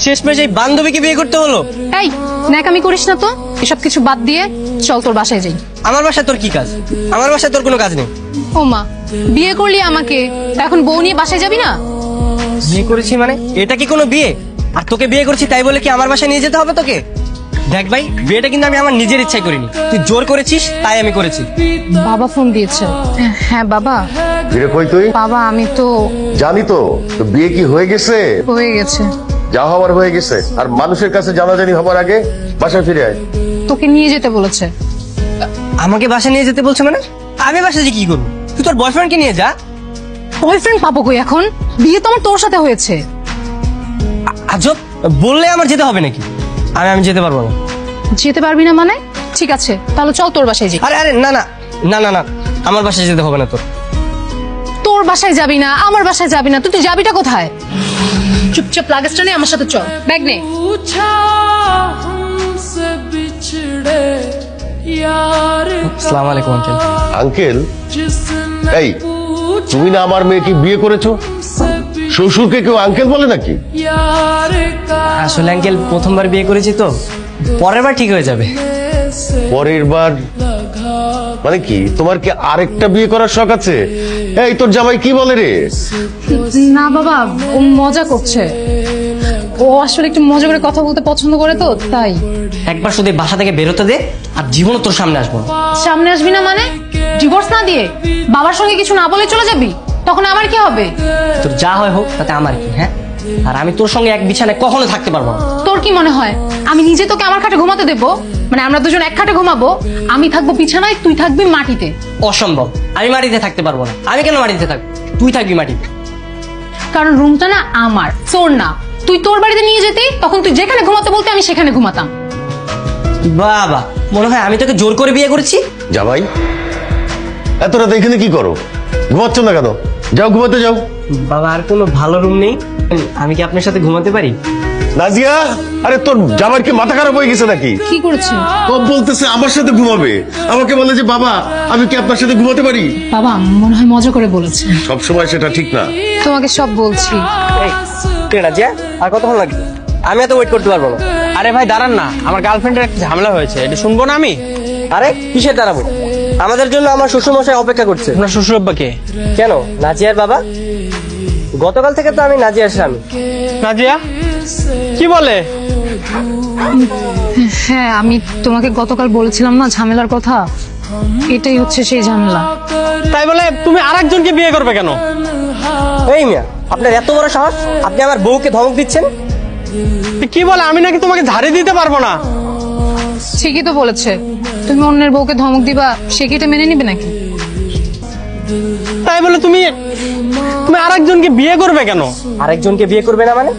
শেষমেশ এই বান্ধবীকে বিয়ে করতে হলো। এই ন্যাকামি করিস না তো, এসব কিছু বাদ দিয়ে চল তোর বাসায় যাই। আমার বাসায় তোর কি কাজ? আমার বাসায় তোর কোনো কাজ নেই। ও মা, বিয়ে করলি আমাকে, এখন বউ নিয়ে বাসায় যাবি না? বিয়ে করেছি মানে এটা কি কোনো বিয়ে? আর তোকে বিয়ে করছি তাই বলে কি আমার বাসায় নিয়ে যেতে হবে তোকে? দেখ ভাই, বিয়েটা কিন্তু আমি আমার নিজের ইচ্ছায় করিনি, তুই জোর করেছিস তাই আমি করেছি। বাবা ফোন দিয়েছে। হ্যাঁ বাবা। ফিরে কই তুই? বাবা আমি তো জানি তো, তো বিয়ে কি হয়ে গেছে? হয়ে গেছে। যা হওয়ার হয়ে গেছে, আর মানুষের কাছে জানাজানি হবার আগে বাসায় ফিরে আয়। তোকে নিয়ে যেতে বলেছে। আমাকে বাসায় নিয়ে যেতে বলছে মানে? আমি বাসায় যে কি করবো? তুই তোর বয়ফ্রেন্ডকে নিয়ে যা। বয়ফ্রেন্ড পাবো কই এখন? বিয়ে তো আমার তোর সাথে হয়েছে। আজব, বললে আমার যেতে হবে নাকি? আমি যেতে পারবো না। যেতে পারবি না মানে? ঠিক আছে তাহলে চল তোর বাসায় যাই। আরে আরে না না না না না, আমার বাসায় যেতে হবে না তোর। তোর বাসায় যাবি না, আমার বাসায় যাবি না, তুই যাবিটা কোথায়? চুপচাপ লাগেজটা নে, আমার সাথে চল। ব্যাগ নে। আসসালামু আলাইকুম আঙ্কেল। আঙ্কেল? এই তুমি না আমার মেয়েকে বিয়ে করেছো, শ্বশুরকে কেউ আঙ্কেল বলে নাকি? আসলে আঙ্কেল প্রথমবার বিয়ে করেছি তো, পরের বার ঠিক হয়ে যাবে। পরের বার মানে কি? তোমার কি আরেকটা বিয়ে করার শখ আছে? এই তোর জামাই কি বলে রে? না বাবা, ও মজা করছে। ও আসলে একটু মজা করে কথা বলতে পছন্দ করে তো তাই। একবার শুধু এই বাসা থেকে বেরোতে দে, আর জীবনও তোর সামনে আসবো না। সামনে আসবি না মানে? ডিভোর্স না দিয়ে বাবার সঙ্গে কিছু না বলে চলে যাবি? তখন আমার কি হবে? তোর যা হয় হোক, তাতে আমার কি? হ্যাঁ, আর আমি তোর সঙ্গে এক বিছানায় কখনো থাকতে পারবো না। তোর কি মনে হয় আমি নিজে তোকে আমার খাটে ঘুমাতে দেবো? মানে আমরা দুজন এক খাটে ঘুমাবো? আমি থাকবো বিছানায়, তুই থাকবি মাটিতে। অসম্ভব, আমি মাটিতে থাকতে পারবো না। আমি কেন মাটিতে থাকবো? তুই থাকবি মাটিতে। কারণ রুমটা না আমার, তোর না। তুই তোর বাড়িতে নিয়ে যেতেই, তখন তুই যেখানে ঘুমাতে বলতে আমি সেখানে ঘুমাতাম। বাবা, মনে হয় আমি তোকে জোর করে বিয়ে করেছি। জামাই এত রাতে এখানে কি করো? ঘুমাচ্ছ না কেন? যাও ঘুমাতে যাও। বাবা, আর কোনো ভালো রুম নেই? আমি কি আপনার সাথে ঘুমাতে পারি? নাজিয়া, আরে তোর জামাইয়ের কি মাথা খারাপ হয়ে গেছে নাকি? কি করেছে? ও বলতেছে আমার সাথে ঘুমাবে, আমাকে বলে যে বাবা আমি কি আপনার সাথে ঘুমাতে পারি? বাবা মনে হয় মজা করে বলেছে। সব সময় সেটা ঠিক না। তোমাকে সব বলছি। রাজিয়া, আর কতক্ষণ লাগবে? আমি এত ওয়েট করতে পারবো না। আরে ভাই দাঁড়ান না, আমার গার্লফ্রেন্ডের একটা ঝামেলা হয়েছে, এটা শুনবো না আমি? আরে কিসের দাঁড়াবো? আমাদের জন্য আমার শ্বশুরমশাই অপেক্ষা করছে। আপনার শ্বশুর আব্বাকে? কেন, নাজিয়ার বাবা? গতকাল থেকে তো আমি নাজিয়ার স্বামী। নাজিয়া কি বলে? হ্যাঁ, আমি তোমাকে গতকাল বলেছিলাম না ঝামেলার কথা, এটাই হচ্ছে সেই ঝামেলা। তাই বলে তুমি আরেকজনকে বিয়ে করবে কেন? এই মিয়া, আপনার এত বড় সাহস, আপনি আমার বউকে ধমক দিচ্ছেন? কি বলে? আমি নাকি তোমাকে ঝাড়ি দিতে পারবো না? ঠিকই তো বলেছে। তুমি অন্যের বউকে ধমক দিবা, সে কি এটা মেনে নিবে নাকি? তাই বলে তুমি তুমি আরেকজনকে বিয়ে করবে কেন? আরেকজনকে বিয়ে করবে না মানে?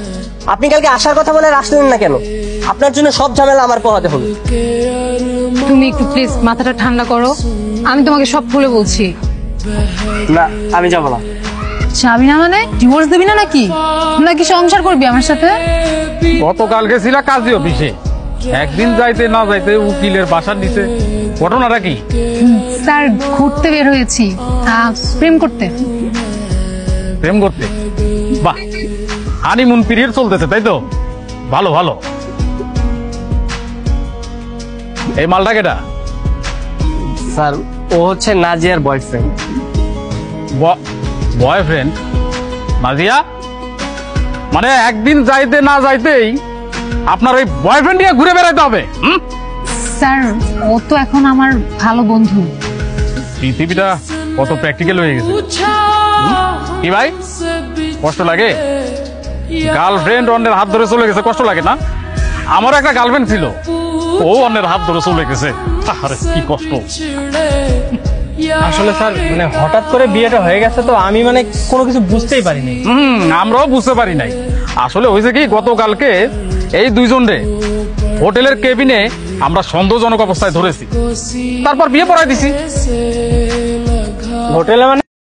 আপনি কালকে আসার কথা বলে আসলেন না কেন? আপনার জন্য সব ঝামেলা আমার পোহাতে হলো। তুমি একটু প্লিজ মাথাটা ঠান্ডা করো, আমি তোমাকে সব খুলে বলছি। না, আমি যাবো না। যাবি না মানে? ডিভোর্স দিবি না নাকি? নাকি সংসার করবি আমার সাথে? গতকাল গেছিলা কাজী অফিসে, একদিন যাইতে না যাইতে উকিলের বাসার নিচে, ঘটনাটা কি? স্যার ঘুরতে বের হয়েছি, প্রেম করতে। প্রেম করতে? বাহ, হানিমুন পিরিয়ড চলতেছে তাই তো? ভালো ভালো। এই মালটা কেটা? স্যার, ও হচ্ছে নাজিয়ার বয়ফ্রেন্ড। বয়ফ্রেন্ড? নাজিয়া, মানে একদিন যাইতে না যাইতেই আপনার ওই বয়ফ্রেন্ড নিয়ে ঘুরে বেড়াইতে হবে? স্যার ও তো এখন আমার ভালো বন্ধু। পৃথিবীটা কত প্র্যাকটিক্যাল হয়ে গেছে। কি ভাই, কষ্ট লাগে? গার্লফ্রেন্ড অন্যের হাত ধরে চলে গেছে, কষ্ট লাগে না? আমারও একটা গার্লফ্রেন্ড ছিল, ও অন্যের হাত ধরে চলে গেছে, আরে কি কষ্ট। আসলে স্যার মানে হঠাৎ করে বিয়েটা হয়ে গেছে তো আমি মানে কোনো কিছু বুঝতেই পারিনি। আমরাও বুঝতে পারি নাই। আসলে হয়েছে কি, গতকালকে এই দুইজনে হোটেলের কেবিনে আমরা সন্দেহজনক অবস্থায় ধরেছি, তারপর বিয়ে পড়াই দিছি। হোটেলে মানে?